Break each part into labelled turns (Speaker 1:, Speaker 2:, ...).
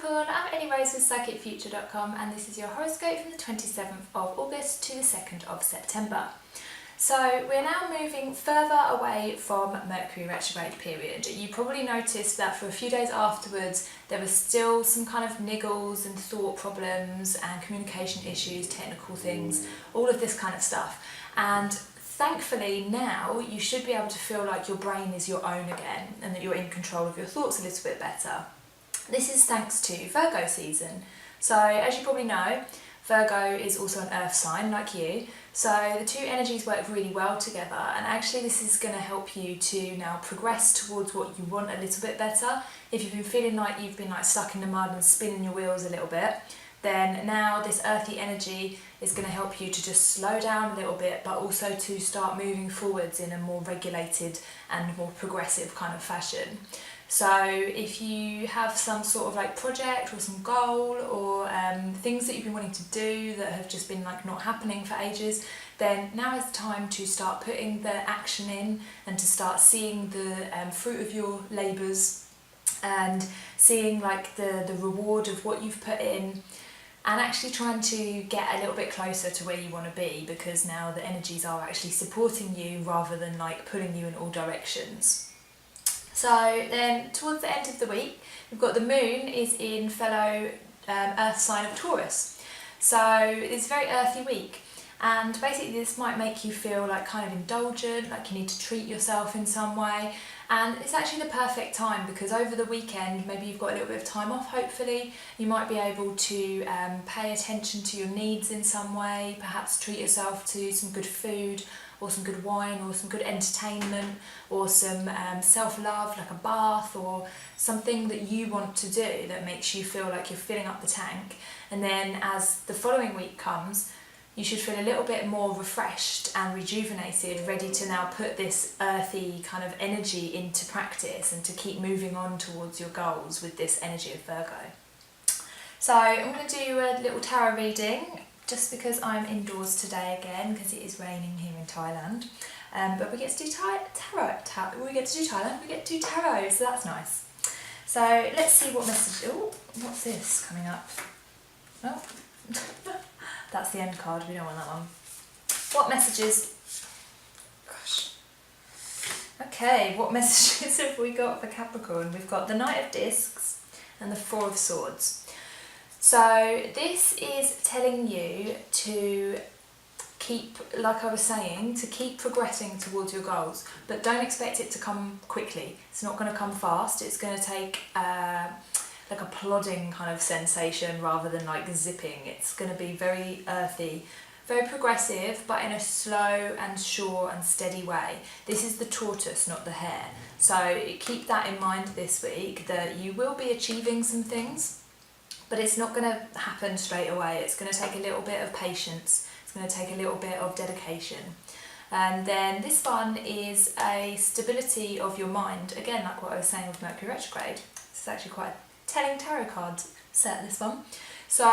Speaker 1: Capricorn, I'm Ellie with PsychicFuture.com and this is your horoscope from the 27th of August to the 2nd of September. So we're now moving further away from Mercury retrograde period. You probably noticed that for a few days afterwards there was still some kind of niggles and thought problems and communication issues, technical things, all of this kind of stuff. And thankfully now you should be able to feel like your brain is your own again and that you're in control of your thoughts a little bit better. This is thanks to Virgo season. So as you probably know, Virgo is also an earth sign like you, so the two energies work really well together, and actually this is going to help you to now progress towards what you want a little bit better. If you've been feeling like you've been stuck in the mud and spinning your wheels a little bit, then now this earthy energy is going to help you to just slow down a little bit, but also to start moving forwards in a more regulated and more progressive kind of fashion. So if you have some sort of project or some goal or things that you've been wanting to do that have just been not happening for ages, then now is the time to start putting the action in and to start seeing the fruit of your labours and seeing the reward of what you've put in, and actually trying to get a little bit closer to where you want to be, because now the energies are actually supporting you rather than pulling you in all directions. So then towards the end of the week, we've got the moon is in fellow earth sign of Taurus. So it's a very earthy week, and basically this might make you feel kind of indulgent, like you need to treat yourself in some way. And it's actually the perfect time, because over the weekend maybe you've got a little bit of time off, hopefully. You might be able to pay attention to your needs in some way, perhaps treat yourself to some good food or some good wine or some good entertainment or some self-love like a bath or something that you want to do that makes you feel like you're filling up the tank. And then as the following week comes, you should feel a little bit more refreshed and rejuvenated, ready to now put this earthy kind of energy into practice and to keep moving on towards your goals with this energy of Virgo. So I'm going to do a little tarot reading just because I'm indoors today again, because it is raining here in Thailand. But we get to do tarot. We get to do Thailand, we get to do tarot, so that's nice. So let's see what message. Oh, what's this coming up? Oh. That's the end card, we don't want that one. What messages? Gosh. Okay, what messages have we got for Capricorn? We've got the Knight of Discs and the Four of Swords. So this is telling you to keep, like I was saying, to keep progressing towards your goals, but don't expect it to come quickly. It's not going to come fast. It's going to take a plodding kind of sensation rather than zipping. It's going to be very earthy, very progressive, but in a slow and sure and steady way. This is the tortoise, not the hare. So keep that in mind this week, that you will be achieving some things, but it's not going to happen straight away. It's going to take a little bit of patience. It's going to take a little bit of dedication. And then this one is a stability of your mind. Again, like what I was saying with Mercury retrograde. This is actually quite a telling tarot card set, this one. So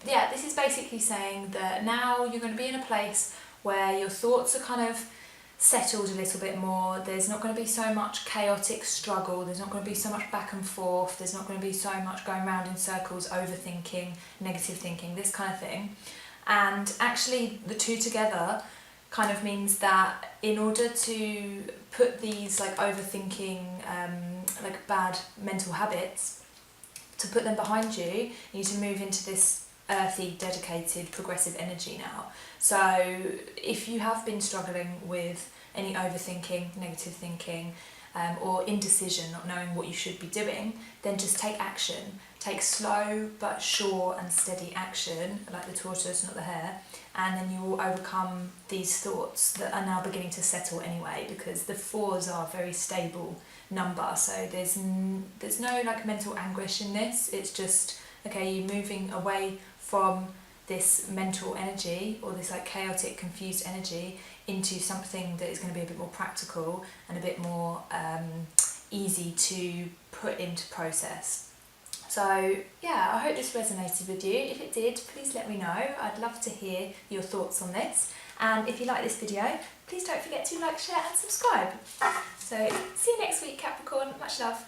Speaker 1: yeah, this is basically saying that now you're going to be in a place where your thoughts are kind of settled a little bit more. There's not going to be so much chaotic struggle, there's not going to be so much back and forth, there's not going to be so much going round in circles, overthinking, negative thinking, this kind of thing. And actually the two together kind of means that in order to put these overthinking, bad mental habits, to put them behind you, you need to move into this earthy, dedicated, progressive energy now. So if you have been struggling with any overthinking, negative thinking, or indecision, not knowing what you should be doing, then just take action. Take slow but sure and steady action, like the tortoise, not the hare, and then you will overcome these thoughts that are now beginning to settle anyway, because the fours are a very stable number, so there's no mental anguish in this. It's just, okay, you're moving away from this mental energy or this chaotic, confused energy into something that is going to be a bit more practical and a bit more easy to put into process. So yeah, I hope this resonated with you. If it did, please let me know. I'd love to hear your thoughts on this. And if you like this video, please don't forget to like, share and subscribe. So see you next week, Capricorn. Much love.